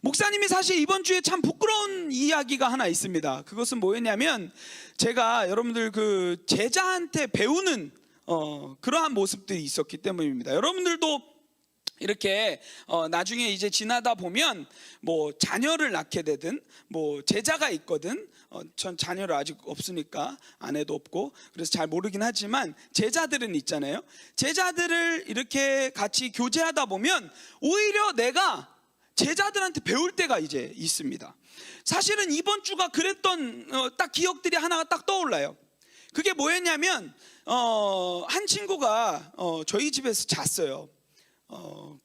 목사님이 사실 이번 주에 참 부끄러운 이야기가 하나 있습니다. 그것은 뭐였냐면, 제가 여러분들 그 제자한테 배우는 그러한 모습들이 있었기 때문입니다. 여러분들도 이렇게 나중에 이제 지나다 보면 뭐 자녀를 낳게 되든, 뭐 제자가 있거든, 전 자녀를 아직 없으니까 아내도 없고 그래서 잘 모르긴 하지만 제자들은 있잖아요. 제자들을 이렇게 같이 교제하다 보면 오히려 내가 제자들한테 배울 때가 이제 있습니다. 사실은 이번 주가 그랬던 딱 기억들이 하나가 딱 떠올라요. 그게 뭐였냐면, 한 친구가 저희 집에서 잤어요.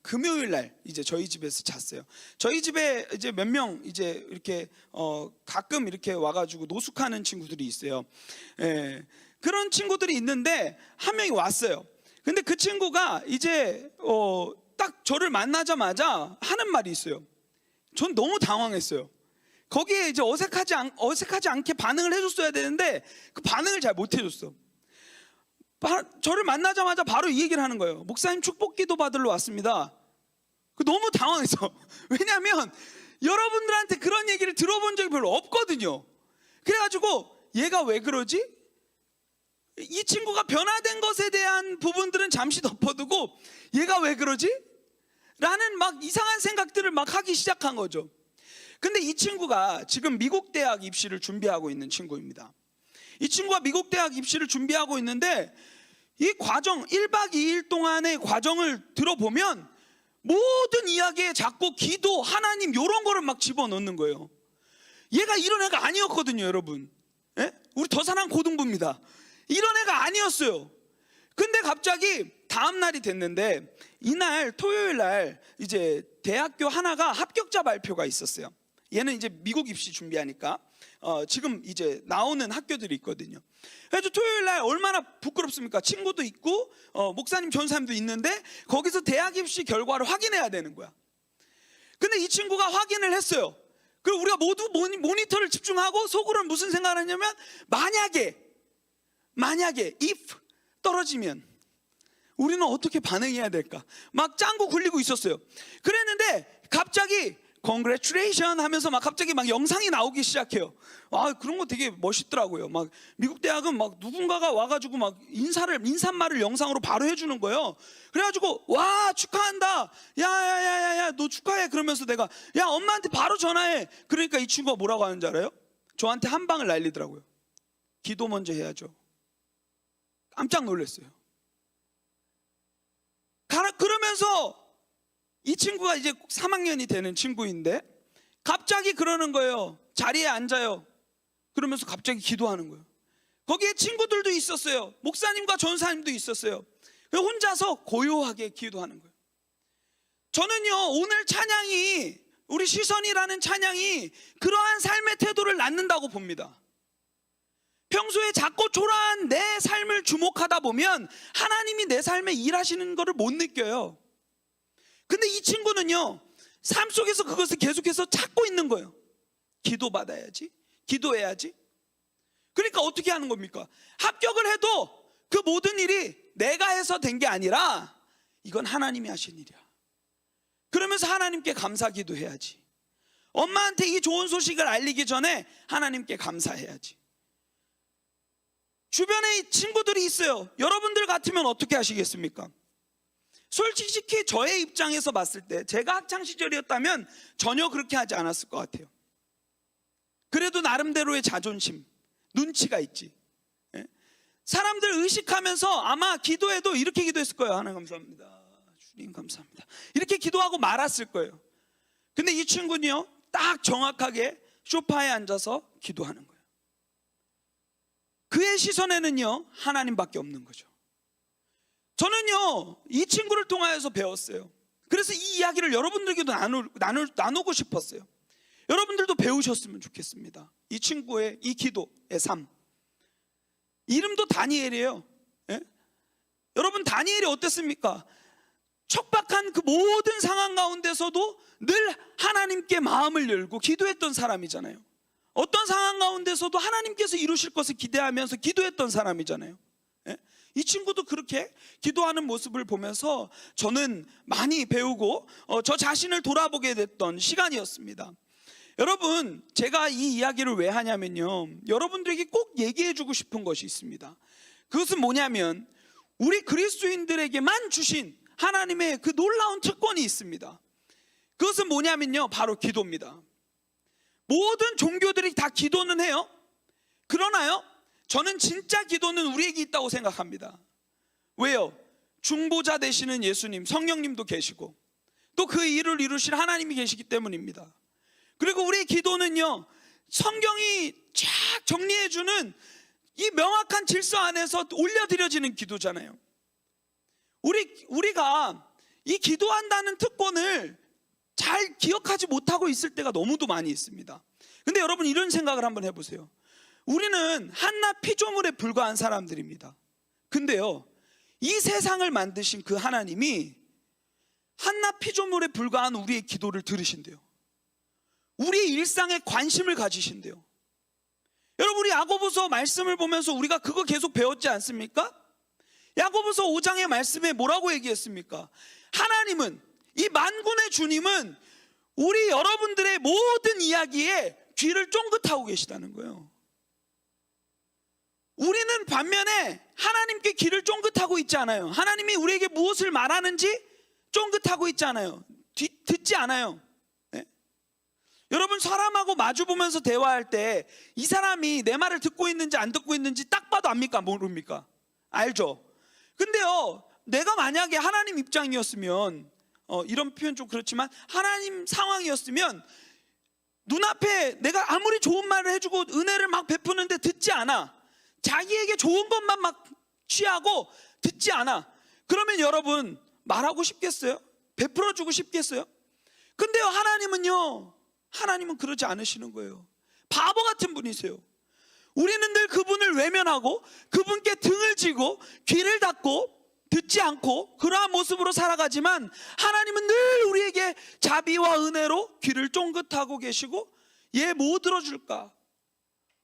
금요일 날 이제 저희 집에서 잤어요. 저희 집에 이제 몇 명 이제 이렇게 가끔 이렇게 와가지고 노숙하는 친구들이 있어요. 예, 그런 친구들이 있는데 한 명이 왔어요. 근데 그 친구가 이제 딱 저를 만나자마자 하는 말이 있어요. 전 너무 당황했어요. 거기에 이제 어색하지 않게 반응을 해줬어야 되는데 그 반응을 잘 못 해줬어. 저를 만나자마자 바로 이 얘기를 하는 거예요. 목사님, 축복기도 받으러 왔습니다. 너무 당황했어. 왜냐하면 여러분들한테 그런 얘기를 들어본 적이 별로 없거든요. 그래가지고 얘가 왜 그러지? 이 친구가 변화된 것에 대한 부분들은 잠시 덮어두고 얘가 왜 그러지? 라는 막 이상한 생각들을 막 하기 시작한 거죠. 근데 이 친구가 지금 미국 대학 입시를 준비하고 있는 친구입니다. 이 친구가 미국 대학 입시를 준비하고 있는데 이 과정, 1박 2일 동안의 과정을 들어보면 모든 이야기에 자꾸 기도, 하나님 이런 거를 막 집어넣는 거예요. 얘가 이런 애가 아니었거든요, 여러분. 예? 우리 더사랑 고등부입니다. 이런 애가 아니었어요. 근데 갑자기 다음 날이 됐는데 이날 토요일 날 이제 대학교 하나가 합격자 발표가 있었어요. 얘는 이제 미국 입시 준비하니까 지금 이제 나오는 학교들이 있거든요. 그래서 토요일 날 얼마나 부끄럽습니까? 친구도 있고 목사님, 전사님도 있는데 거기서 대학 입시 결과를 확인해야 되는 거야. 근데 이 친구가 확인을 했어요. 그리고 우리가 모두 모니터를 집중하고 속으로는 무슨 생각을 했냐면, 만약에 if 떨어지면 우리는 어떻게 반응해야 될까? 막 짱구 굴리고 있었어요. 그랬는데 갑자기 congratulation 하면서 막 갑자기 막 영상이 나오기 시작해요. 그런 거 되게 멋있더라고요. 막 미국 대학은 막 누군가가 와가지고 막 인사말을 영상으로 바로 해주는 거예요. 그래가지고 와, 축하한다, 야야야야야 너 축하해. 그러면서 내가 야, 엄마한테 바로 전화해. 그러니까 이 친구가 뭐라고 하는지 알아요? 저한테 한 방을 날리더라고요. 기도 먼저 해야죠. 깜짝 놀랐어요. 그러면서 이 친구가 이제 3학년이 되는 친구인데 갑자기 그러는 거예요. 자리에 앉아요. 그러면서 갑자기 기도하는 거예요. 거기에 친구들도 있었어요. 목사님과 전사님도 있었어요. 혼자서 고요하게 기도하는 거예요. 저는요, 오늘 찬양이, 우리 시선이라는 찬양이 그러한 삶의 태도를 낳는다고 봅니다. 평소에 작고 초라한 내 삶을 주목하다 보면 하나님이 내 삶에 일하시는 것을 못 느껴요. 근데 이 친구는요, 삶 속에서 그것을 계속해서 찾고 있는 거예요. 기도받아야지, 기도해야지. 그러니까 어떻게 하는 겁니까? 합격을 해도 그 모든 일이 내가 해서 된 게 아니라 이건 하나님이 하신 일이야. 그러면서 하나님께 감사 기도해야지. 엄마한테 이 좋은 소식을 알리기 전에 하나님께 감사해야지. 주변에 친구들이 있어요. 여러분들 같으면 어떻게 하시겠습니까? 솔직히 저의 입장에서 봤을 때 제가 학창시절이었다면 전혀 그렇게 하지 않았을 것 같아요. 그래도 나름대로의 자존심, 눈치가 있지. 사람들 의식하면서 아마 기도해도 이렇게 기도했을 거예요. 하나님 감사합니다, 주님 감사합니다, 이렇게 기도하고 말았을 거예요. 근데 이 친구는요, 딱 정확하게 소파에 앉아서 기도하는 거예요. 그의 시선에는요, 하나님밖에 없는 거죠. 저는요, 이 친구를 통하여서 배웠어요. 그래서 이 이야기를 여러분들에게도 나누고 싶었어요. 여러분들도 배우셨으면 좋겠습니다. 이 친구의 이 기도의 삶. 이름도 다니엘이에요. 예? 여러분, 다니엘이 어땠습니까? 척박한 그 모든 상황 가운데서도 늘 하나님께 마음을 열고 기도했던 사람이잖아요. 어떤 상황 가운데서도 하나님께서 이루실 것을 기대하면서 기도했던 사람이잖아요. 예? 이 친구도 그렇게 기도하는 모습을 보면서 저는 많이 배우고 저 자신을 돌아보게 됐던 시간이었습니다. 여러분, 제가 이 이야기를 왜 하냐면요, 여러분들에게 꼭 얘기해주고 싶은 것이 있습니다. 그것은 뭐냐면, 우리 그리스도인들에게만 주신 하나님의 그 놀라운 특권이 있습니다. 그것은 뭐냐면요, 바로 기도입니다. 모든 종교들이 다 기도는 해요. 그러나요, 저는 진짜 기도는 우리에게 있다고 생각합니다. 왜요? 중보자 되시는 예수님, 성령님도 계시고 또 그 일을 이루실 하나님이 계시기 때문입니다. 그리고 우리의 기도는요, 성경이 쫙 정리해주는 이 명확한 질서 안에서 올려드려지는 기도잖아요. 우리가 이 기도한다는 특권을 잘 기억하지 못하고 있을 때가 너무도 많이 있습니다. 근데 여러분, 이런 생각을 한번 해보세요. 우리는 한낱 피조물에 불과한 사람들입니다. 근데요, 이 세상을 만드신 그 하나님이 한낱 피조물에 불과한 우리의 기도를 들으신대요. 우리의 일상에 관심을 가지신대요. 여러분, 우리 야고보서 말씀을 보면서 우리가 그거 계속 배웠지 않습니까? 야고보서 5장의 말씀에 뭐라고 얘기했습니까? 하나님은, 이 만군의 주님은 우리 여러분들의 모든 이야기에 귀를 쫑긋하고 계시다는 거예요. 우리는 반면에 하나님께 귀를 쫑긋하고 있지 않아요. 하나님이 우리에게 무엇을 말하는지 쫑긋하고 있지 않아요. 듣지 않아요. 네? 여러분, 사람하고 마주보면서 대화할 때 이 사람이 내 말을 듣고 있는지 안 듣고 있는지 딱 봐도 압니까? 모릅니까? 알죠? 근데요, 내가 만약에 하나님 입장이었으면, 이런 표현 좀 그렇지만 하나님 상황이었으면, 눈앞에 내가 아무리 좋은 말을 해주고 은혜를 막 베푸는데 듣지 않아, 자기에게 좋은 것만 막 취하고 듣지 않아, 그러면 여러분 말하고 싶겠어요? 베풀어주고 싶겠어요? 근데요, 하나님은 그러지 않으시는 거예요. 바보 같은 분이세요. 우리는 늘 그분을 외면하고 그분께 등을 지고 귀를 닫고 듣지 않고 그러한 모습으로 살아가지만, 하나님은 늘 우리에게 자비와 은혜로 귀를 쫑긋하고 계시고, 얘 뭐 들어줄까?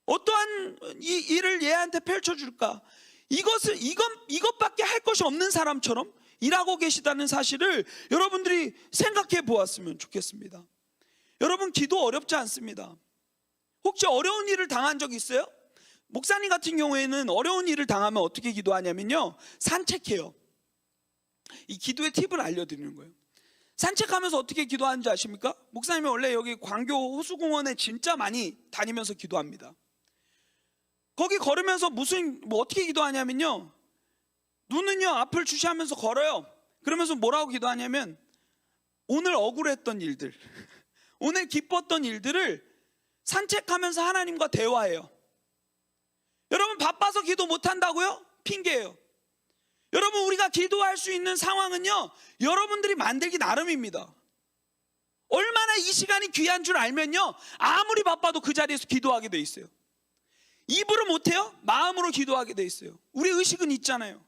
어떠한 이 일을 얘한테 펼쳐줄까? 이것밖에 할 것이 없는 사람처럼 일하고 계시다는 사실을 여러분들이 생각해 보았으면 좋겠습니다. 여러분, 기도 어렵지 않습니다. 혹시 어려운 일을 당한 적 있어요? 목사님 같은 경우에는 어려운 일을 당하면 어떻게 기도하냐면요, 산책해요. 이 기도의 팁을 알려드리는 거예요. 산책하면서 어떻게 기도하는지 아십니까? 목사님이 원래 여기 광교 호수공원에 진짜 많이 다니면서 기도합니다. 거기 걸으면서 어떻게 기도하냐면요, 눈은요 앞을 주시하면서 걸어요. 그러면서 뭐라고 기도하냐면, 오늘 억울했던 일들, 오늘 기뻤던 일들을 산책하면서 하나님과 대화해요. 여러분, 바빠서 기도 못한다고요? 핑계예요. 여러분, 우리가 기도할 수 있는 상황은요, 여러분들이 만들기 나름입니다. 얼마나 이 시간이 귀한 줄 알면요, 아무리 바빠도 그 자리에서 기도하게 돼 있어요. 입으로 못해요? 마음으로 기도하게 돼 있어요. 우리 의식은 있잖아요.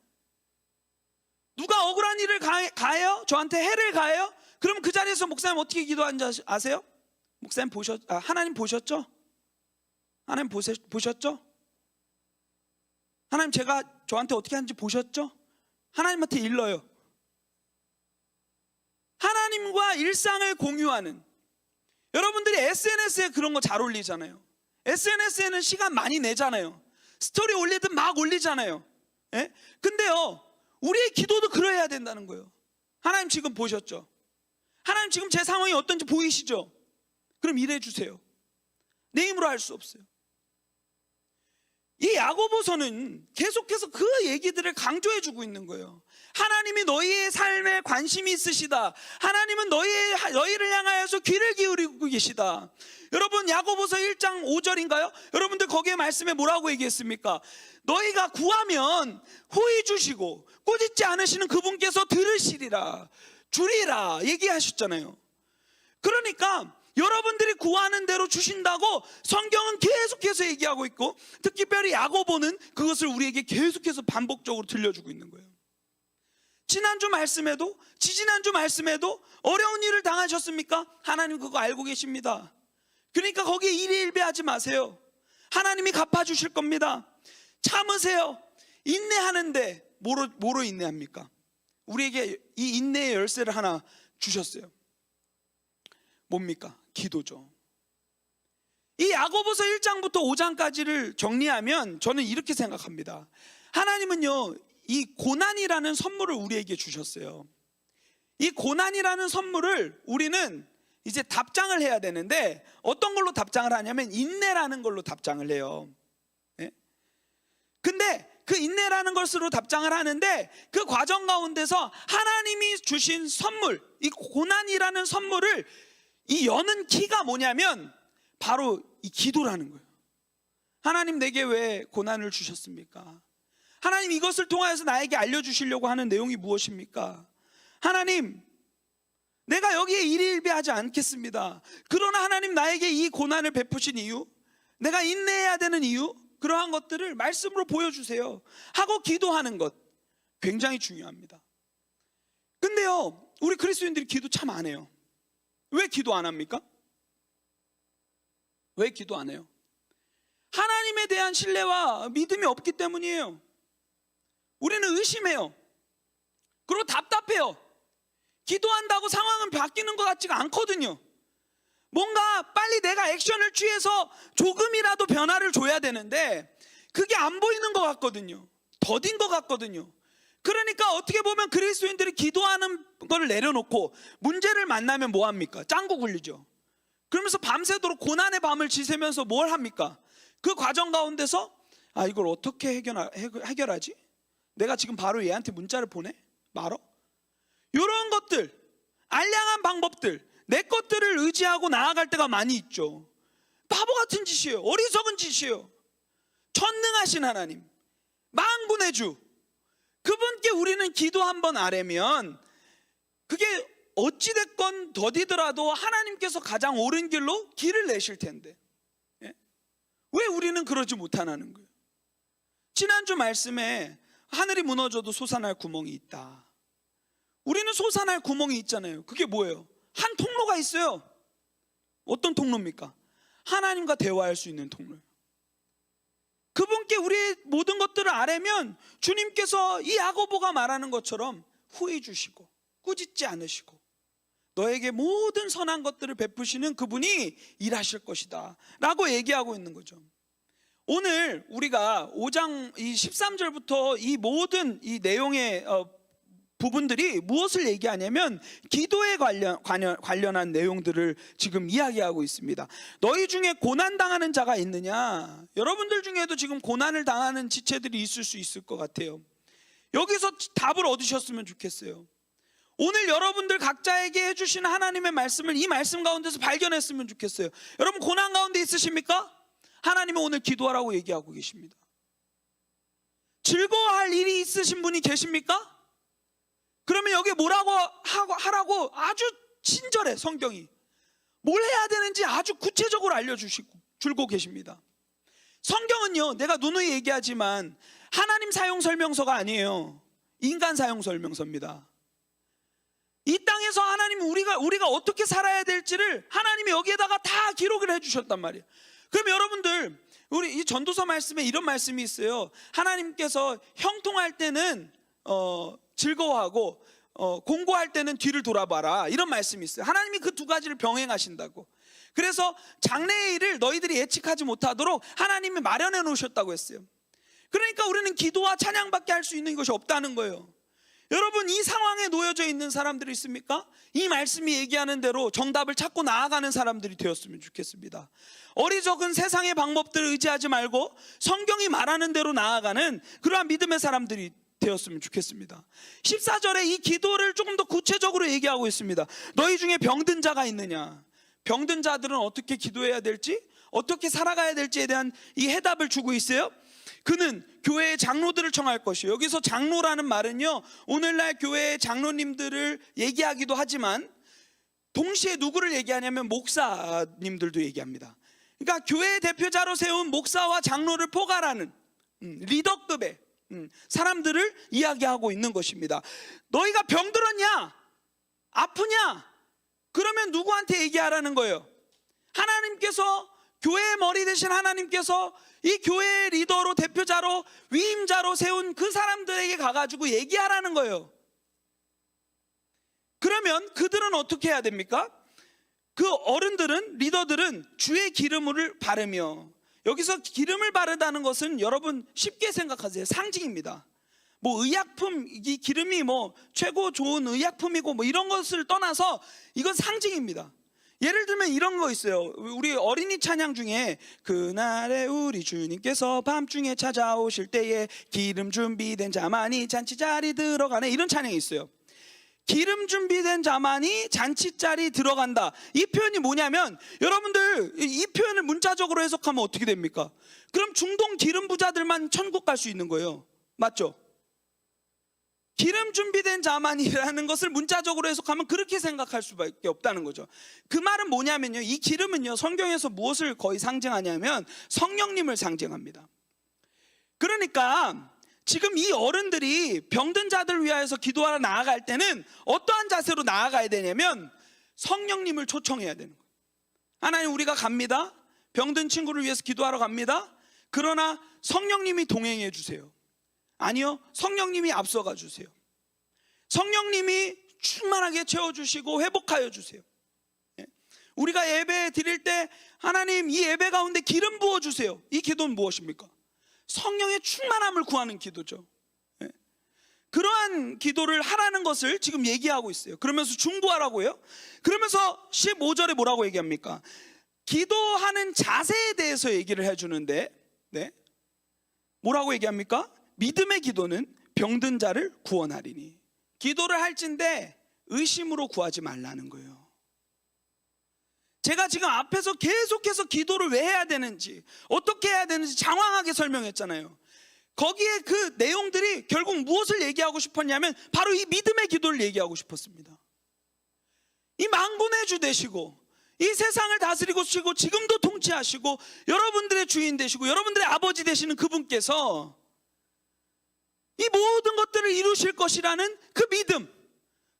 누가 억울한 일을 가해요? 저한테 해를 가해요? 그럼 그 자리에서 목사님 어떻게 기도하는지 아세요? 목사님 하나님 보셨죠? 하나님 보셨죠? 하나님, 제가 저한테 어떻게 하는지 보셨죠? 하나님한테 일러요. 하나님과 일상을 공유하는, 여러분들이 SNS에 그런 거 잘 올리잖아요. SNS에는 시간 많이 내잖아요. 스토리 올리든 막 올리잖아요. 예? 근데요, 우리의 기도도 그래야 된다는 거예요. 하나님 지금 보셨죠? 하나님 지금 제 상황이 어떤지 보이시죠? 그럼 일해 주세요. 내 힘으로 할 수 없어요. 이 야고보서는 계속해서 그 얘기들을 강조해주고 있는 거예요. 하나님이 너희의 삶에 관심이 있으시다. 하나님은 너희를 향하여서 귀를 기울이고 계시다. 여러분, 야고보서 1장 5절인가요? 여러분들 거기에 말씀에 뭐라고 얘기했습니까? 너희가 구하면 후히 주시고 꾸짖지 않으시는 그분께서 들으시리라, 주리라 얘기하셨잖아요. 그러니까 여러분들이 구하는 대로 주신다고 성경은 계속해서 얘기하고 있고, 특별히 야고보는 그것을 우리에게 계속해서 반복적으로 들려주고 있는 거예요. 지난주 말씀에도, 지지난주 말씀에도 어려운 일을 당하셨습니까? 하나님 그거 알고 계십니다. 그러니까 거기에 일희일비하지 마세요. 하나님이 갚아주실 겁니다. 참으세요. 인내하는데 뭐로 인내합니까? 우리에게 이 인내의 열쇠를 하나 주셨어요. 뭡니까? 기도죠. 이 야고보서 1장부터 5장까지를 정리하면 저는 이렇게 생각합니다. 하나님은요, 이 고난이라는 선물을 우리에게 주셨어요. 이 고난이라는 선물을 우리는 이제 답장을 해야 되는데, 어떤 걸로 답장을 하냐면 인내라는 걸로 답장을 해요. 예? 근데 그 인내라는 것으로 답장을 하는데, 그 과정 가운데서 하나님이 주신 선물, 이 고난이라는 선물을 이 여는 키가 뭐냐면 바로 이 기도라는 거예요. 하나님 내게 왜 고난을 주셨습니까? 하나님 이것을 통하여서 나에게 알려주시려고 하는 내용이 무엇입니까? 하나님, 내가 여기에 일희일비하지 않겠습니다. 그러나 하나님 나에게 이 고난을 베푸신 이유, 내가 인내해야 되는 이유, 그러한 것들을 말씀으로 보여주세요 하고 기도하는 것 굉장히 중요합니다. 근데요, 우리 그리스도인들이 기도 참 안 해요. 왜 기도 안 합니까? 왜 기도 안 해요? 하나님에 대한 신뢰와 믿음이 없기 때문이에요. 우리는 의심해요. 그리고 답답해요. 기도한다고 상황은 바뀌는 것 같지가 않거든요. 뭔가 빨리 내가 액션을 취해서 조금이라도 변화를 줘야 되는데 그게 안 보이는 것 같거든요. 더딘 것 같거든요. 그러니까 어떻게 보면 그리스도인들이 기도하는 걸 내려놓고 문제를 만나면 뭐합니까? 짱구 굴리죠. 그러면서 밤새도록 고난의 밤을 지새면서 뭘 합니까? 그 과정 가운데서 이걸 어떻게 해결하지? 내가 지금 바로 얘한테 문자를 보내? 말어? 이런 것들, 알량한 방법들, 내 것들을 의지하고 나아갈 때가 많이 있죠. 바보 같은 짓이에요. 어리석은 짓이에요. 전능하신 하나님, 만군의 주, 그분께 우리는 기도 한번 아뢰면 그게 어찌됐건 더디더라도 하나님께서 가장 옳은 길로 길을 내실 텐데, 예? 왜 우리는 그러지 못하는 거예요? 지난주 말씀에 하늘이 무너져도 솟아날 구멍이 있다. 우리는 솟아날 구멍이 있잖아요. 그게 뭐예요? 한 통로가 있어요. 어떤 통로입니까? 하나님과 대화할 수 있는 통로예요. 그분께 우리의 모든 것들을 아뢰면 주님께서 이 야고보가 말하는 것처럼 후회 주시고 꾸짖지 않으시고 너에게 모든 선한 것들을 베푸시는 그분이 일하실 것이다 라고 얘기하고 있는 거죠. 오늘 우리가 5장 이 13절부터 이 모든 이 내용의 부분들이 무엇을 얘기하냐면 기도에 관련한 내용들을 지금 이야기하고 있습니다. 너희 중에 고난당하는 자가 있느냐? 여러분들 중에도 지금 고난을 당하는 지체들이 있을 수 있을 것 같아요. 여기서 답을 얻으셨으면 좋겠어요. 오늘 여러분들 각자에게 해주신 하나님의 말씀을 이 말씀 가운데서 발견했으면 좋겠어요. 여러분 고난 가운데 있으십니까? 하나님은 오늘 기도하라고 얘기하고 계십니다. 즐거워할 일이 있으신 분이 계십니까? 그러면 여기 뭐라고 하라고 아주 친절해. 성경이 뭘 해야 되는지 아주 구체적으로 알려주고 계십니다. 성경은요, 내가 누누이 얘기하지만 하나님 사용 설명서가 아니에요. 인간 사용 설명서입니다. 이 땅에서 하나님 우리가 어떻게 살아야 될지를 하나님이 여기에다가 다 기록을 해주셨단 말이에요. 그럼 여러분들, 우리 이 전도서 말씀에 이런 말씀이 있어요. 하나님께서 형통할 때는 즐거워하고 공고할 때는 뒤를 돌아봐라, 이런 말씀이 있어요. 하나님이 그 두 가지를 병행하신다고. 그래서 장래의 일을 너희들이 예측하지 못하도록 하나님이 마련해 놓으셨다고 했어요. 그러니까 우리는 기도와 찬양밖에 할 수 있는 것이 없다는 거예요. 여러분, 이 상황에 놓여져 있는 사람들이 있습니까? 이 말씀이 얘기하는 대로 정답을 찾고 나아가는 사람들이 되었으면 좋겠습니다. 어리석은 세상의 방법들을 의지하지 말고 성경이 말하는 대로 나아가는 그러한 믿음의 사람들이 되었으면 좋겠습니다. 14절에 이 기도를 조금 더 구체적으로 얘기하고 있습니다. 너희 중에 병든 자가 있느냐? 병든 자들은 어떻게 기도해야 될지, 어떻게 살아가야 될지에 대한 이 해답을 주고 있어요. 그는 교회의 장로들을 청할 것이요. 여기서 장로라는 말은요, 오늘날 교회의 장로님들을 얘기하기도 하지만 동시에 누구를 얘기하냐면 목사님들도 얘기합니다. 그러니까 교회 대표자로 세운 목사와 장로를 포괄하는 리더급의 사람들을 이야기하고 있는 것입니다. 너희가 병들었냐? 아프냐? 그러면 누구한테 얘기하라는 거예요? 하나님께서, 교회의 머리 되신 하나님께서 이 교회의 리더로, 대표자로, 위임자로 세운 그 사람들에게 가가지고 얘기하라는 거예요. 그러면 그들은 어떻게 해야 됩니까? 그 어른들은, 리더들은 주의 기름을 바르며, 여기서 기름을 바르다는 것은 여러분 쉽게 생각하세요. 상징입니다. 뭐 의약품, 이 기름이 뭐 최고 좋은 의약품이고 뭐 이런 것을 떠나서 이건 상징입니다. 예를 들면 이런 거 있어요. 우리 어린이 찬양 중에 그날에 우리 주님께서 밤중에 찾아오실 때에 기름 준비된 자만이 잔치자리 들어가네, 이런 찬양이 있어요. 기름 준비된 자만이 잔치자리 들어간다. 이 표현이 뭐냐면, 여러분들 이 표현을 문자적으로 해석하면 어떻게 됩니까? 그럼 중동 기름 부자들만 천국 갈 수 있는 거예요. 맞죠? 기름 준비된 자만이라는 것을 문자적으로 해석하면 그렇게 생각할 수밖에 없다는 거죠. 그 말은 뭐냐면요, 이 기름은요, 성경에서 무엇을 거의 상징하냐면 성령님을 상징합니다. 그러니까 지금 이 어른들이 병든 자들을 위하여서 기도하러 나아갈 때는 어떠한 자세로 나아가야 되냐면 성령님을 초청해야 되는 거예요. 하나님, 우리가 갑니다. 병든 친구를 위해서 기도하러 갑니다. 그러나 성령님이 동행해 주세요. 아니요, 성령님이 앞서가 주세요. 성령님이 충만하게 채워주시고 회복하여 주세요. 우리가 예배 드릴 때 하나님, 이 예배 가운데 기름 부어주세요. 이 기도는 무엇입니까? 성령의 충만함을 구하는 기도죠. 그러한 기도를 하라는 것을 지금 얘기하고 있어요. 그러면서 중보하라고요. 그러면서 15절에 뭐라고 얘기합니까? 기도하는 자세에 대해서 얘기를 해주는데, 뭐라고 얘기합니까? 믿음의 기도는 병든 자를 구원하리니. 기도를 할진대 의심으로 구하지 말라는 거예요. 제가 지금 앞에서 계속해서 기도를 왜 해야 되는지, 어떻게 해야 되는지 장황하게 설명했잖아요. 거기에 그 내용들이 결국 무엇을 얘기하고 싶었냐면 바로 이 믿음의 기도를 얘기하고 싶었습니다. 이 만군의 주 되시고 이 세상을 다스리고 쓰시고 지금도 통치하시고 여러분들의 주인 되시고 여러분들의 아버지 되시는 그분께서 이 모든 것들을 이루실 것이라는 그 믿음,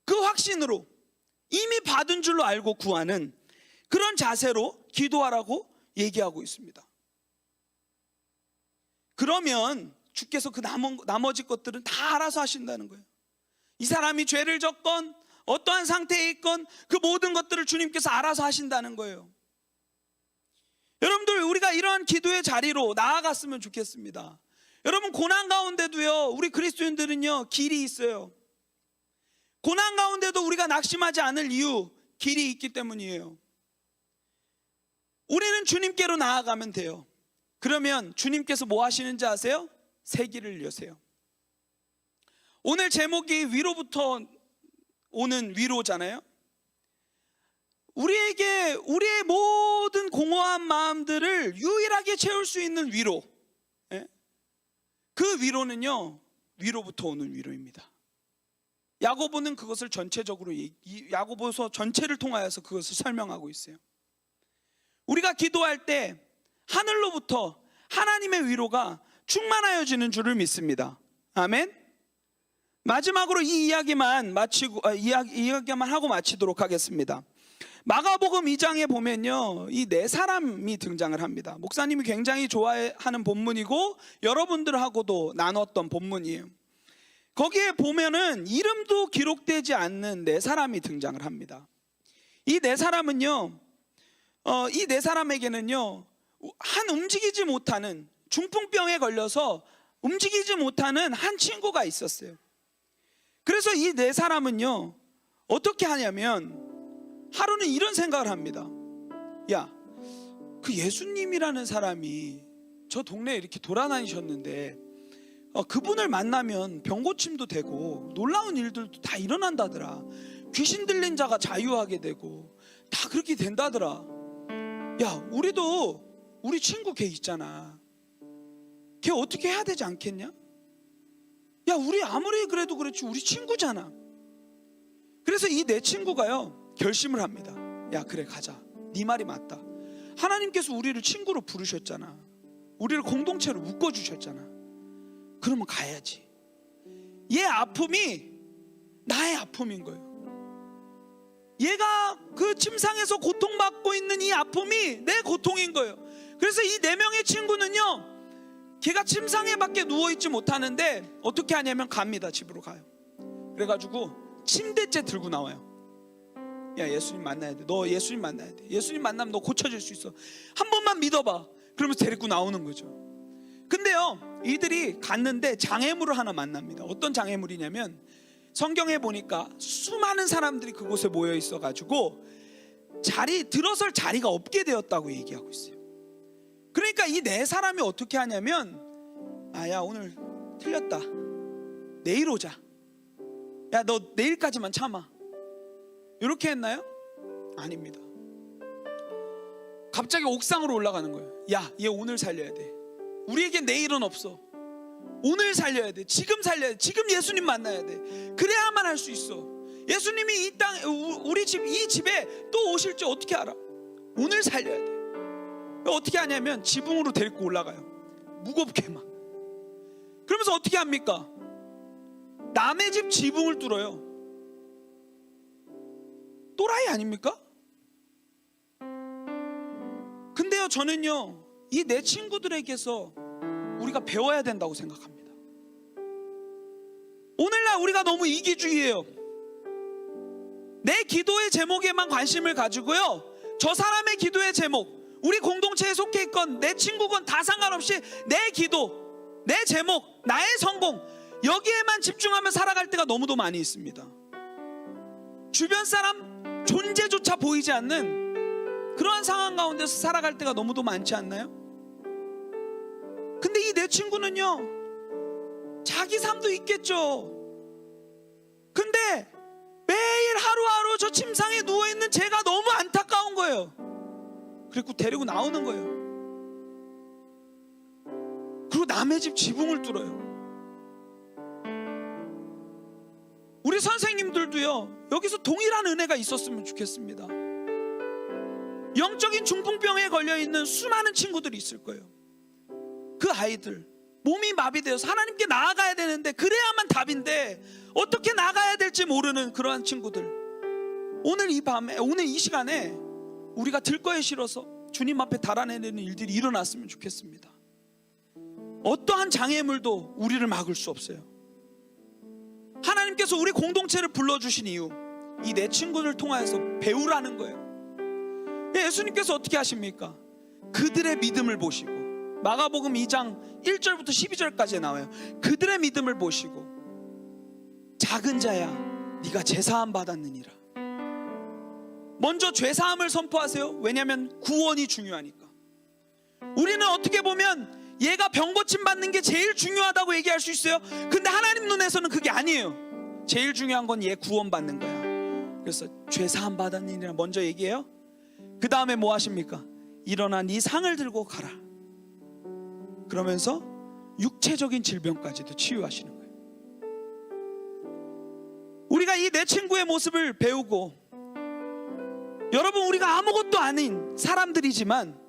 그 확신으로 이미 받은 줄로 알고 구하는 그런 자세로 기도하라고 얘기하고 있습니다. 그러면 주께서 그 나머지 것들은 다 알아서 하신다는 거예요. 이 사람이 죄를 졌건 어떠한 상태에 있건 그 모든 것들을 주님께서 알아서 하신다는 거예요. 여러분들, 우리가 이러한 기도의 자리로 나아갔으면 좋겠습니다. 여러분, 고난 가운데도요, 우리 그리스도인들은요, 길이 있어요. 고난 가운데도 우리가 낙심하지 않을 이유, 길이 있기 때문이에요. 우리는 주님께로 나아가면 돼요. 그러면 주님께서 뭐 하시는지 아세요? 새 길을 여세요. 오늘 제목이 위로부터 오는 위로잖아요. 우리에게 우리의 모든 공허한 마음들을 유일하게 채울 수 있는 위로, 그 위로는요, 위로부터 오는 위로입니다. 야고보는 그것을 전체적으로, 야고보서 전체를 통하여서 그것을 설명하고 있어요. 우리가 기도할 때 하늘로부터 하나님의 위로가 충만하여지는 줄을 믿습니다. 아멘. 마지막으로 이 이야기만 하고 마치도록 하겠습니다. 마가복음 2장에 보면요, 이 네 사람이 등장을 합니다. 목사님이 굉장히 좋아하는 본문이고 여러분들하고도 나눴던 본문이에요. 거기에 보면은 이름도 기록되지 않는 네 사람이 등장을 합니다. 이 네 사람은요, 이 네 사람에게는요, 한 움직이지 못하는, 중풍병에 걸려서 움직이지 못하는 한 친구가 있었어요. 그래서 이 네 사람은요, 어떻게 하냐면 하루는 이런 생각을 합니다. 야, 그 예수님이라는 사람이 저 동네에 이렇게 돌아다니셨는데 그분을 만나면 병고침도 되고 놀라운 일들도 다 일어난다더라. 귀신 들린 자가 자유하게 되고 다 그렇게 된다더라. 야, 우리도 우리 친구 걔 있잖아. 걔 어떻게 해야 되지 않겠냐? 야, 우리 아무리 그래도 그렇지 우리 친구잖아. 그래서 이 내 친구가요, 결심을 합니다. 야, 그래, 가자. 네 말이 맞다. 하나님께서 우리를 친구로 부르셨잖아. 우리를 공동체로 묶어주셨잖아. 그러면 가야지. 얘 아픔이 나의 아픔인 거예요. 얘가 그 침상에서 고통받고 있는 이 아픔이 내 고통인 거예요. 그래서 이 4명의 친구는요, 걔가 침상에 밖에 누워있지 못하는데 어떻게 하냐면 갑니다. 집으로 가요. 그래가지고 침대째 들고 나와요. 야, 예수님 만나야 돼. 너 예수님 만나야 돼. 예수님 만나면 너 고쳐질 수 있어. 한 번만 믿어봐. 그러면서 데리고 나오는 거죠. 근데요, 이들이 갔는데 장애물을 하나 만납니다. 어떤 장애물이냐면, 성경에 보니까 수많은 사람들이 그곳에 모여 있어가지고 들어설 자리가 없게 되었다고 얘기하고 있어요. 그러니까 이 4사람이 어떻게 하냐면, 야, 오늘 틀렸다. 내일 오자. 야, 너 내일까지만 참아. 이렇게 했나요? 아닙니다. 갑자기 옥상으로 올라가는 거예요. 야, 얘 오늘 살려야 돼. 우리에겐 내일은 없어. 오늘 살려야 돼. 지금 살려야 돼. 지금 예수님 만나야 돼. 그래야만 할 수 있어. 예수님이 이 땅, 우리 집, 이 집에 또 오실지 어떻게 알아? 오늘 살려야 돼. 어떻게 하냐면 지붕으로 데리고 올라가요. 무겁게 막. 그러면서 어떻게 합니까? 남의 집 지붕을 뚫어요. 또라이 아닙니까? 근데요, 저는요, 이 내 친구들에게서 우리가 배워야 된다고 생각합니다. 오늘날 우리가 너무 이기주의예요. 내 기도의 제목에만 관심을 가지고요, 저 사람의 기도의 제목, 우리 공동체에 속해 있건 내 친구건 다 상관없이 내 기도, 내 제목, 나의 성공, 여기에만 집중하며 살아갈 때가 너무도 많이 있습니다. 주변 사람 존재조차 보이지 않는 그러한 상황 가운데서 살아갈 때가 너무도 많지 않나요? 근데 이 내 친구는요, 자기 삶도 있겠죠. 근데 매일 하루하루 저 침상에 누워있는 제가 너무 안타까운 거예요. 그리고 데리고 나오는 거예요. 그리고 남의 집 지붕을 뚫어요. 우리 선생님들도요, 여기서 동일한 은혜가 있었으면 좋겠습니다. 영적인 중풍병에 걸려있는 수많은 친구들이 있을 거예요. 그 아이들 몸이 마비되어서 하나님께 나아가야 되는데, 그래야만 답인데 어떻게 나가야 될지 모르는 그러한 친구들, 오늘 이 밤에, 오늘 이 시간에 우리가 들거에 실어서 주님 앞에 달아내는 일들이 일어났으면 좋겠습니다. 어떠한 장애물도 우리를 막을 수 없어요. 하나님께서 우리 공동체를 불러주신 이유, 이 내 친구를 통하여서 배우라는 거예요. 예수님께서 어떻게 하십니까? 그들의 믿음을 보시고, 마가복음 2장 1절부터 12절까지 나와요. 그들의 믿음을 보시고, 작은 자야 네가 죄사함 받았느니라. 먼저 죄사함을 선포하세요. 왜냐하면 구원이 중요하니까. 우리는 어떻게 보면 얘가 병 고침 받는 게 제일 중요하다고 얘기할 수 있어요. 근데 하나님 눈에서는 그게 아니에요. 제일 중요한 건 얘 구원 받는 거야. 그래서 죄사함 받았느니라 먼저 얘기해요. 그 다음에 뭐 하십니까? 일어나 네 상을 들고 가라. 그러면서 육체적인 질병까지도 치유하시는 거예요. 우리가 이 내 친구의 모습을 배우고, 여러분, 우리가 아무것도 아닌 사람들이지만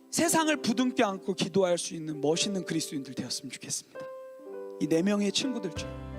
세상을 부둥켜 안고 기도할 수 있는 멋있는 그리스도인들 되었으면 좋겠습니다. 이 4명의 친구들처럼.